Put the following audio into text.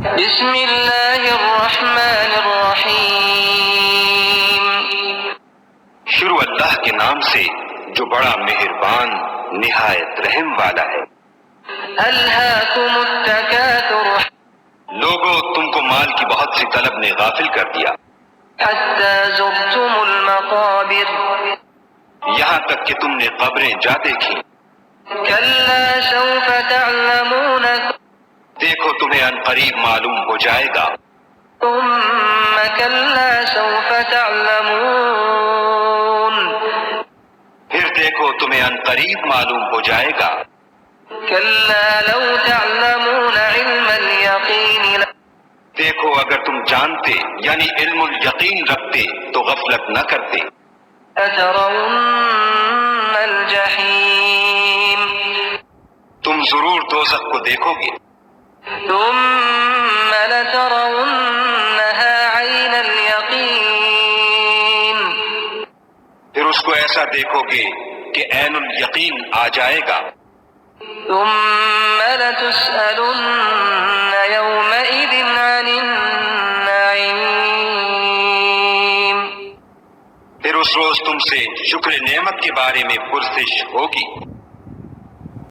بسم اللہ الرحمن الرحیم، شروع اللہ کے نام سے جو بڑا مہربان نہایت رحم والا ہے۔ الہاکم التکاثر، لوگوں تم کو مال کی بہت سی طلب نے غافل کر دیا، حتی زرتم المقابر، یہاں تک کہ تم نے قبریں جا دیکھی۔ کلا سوف تعلمون، دیکھو تمہیں ان قریب معلوم ہو جائے گا۔ ثم کلا سوف تعلمون، پھر دیکھو تمہیں ان قریب معلوم ہو جائے گا۔ کلا لو تعلمون علم الیقین، دیکھو اگر تم جانتے یعنی علم الیقین رکھتے تو غفلت نہ کرتے۔ لترون الجحیم، تم ضرور دوزخ کو دیکھو گے۔ ثم لترونها عین الیقین، پھر اس کو ایسا دیکھو گے کہ عین الیقین آ جائے گا۔ ثم لتسألن یومئذ عن النعیم، پھر اس روز تم سے شکر نعمت کے بارے میں پرسش ہوگی۔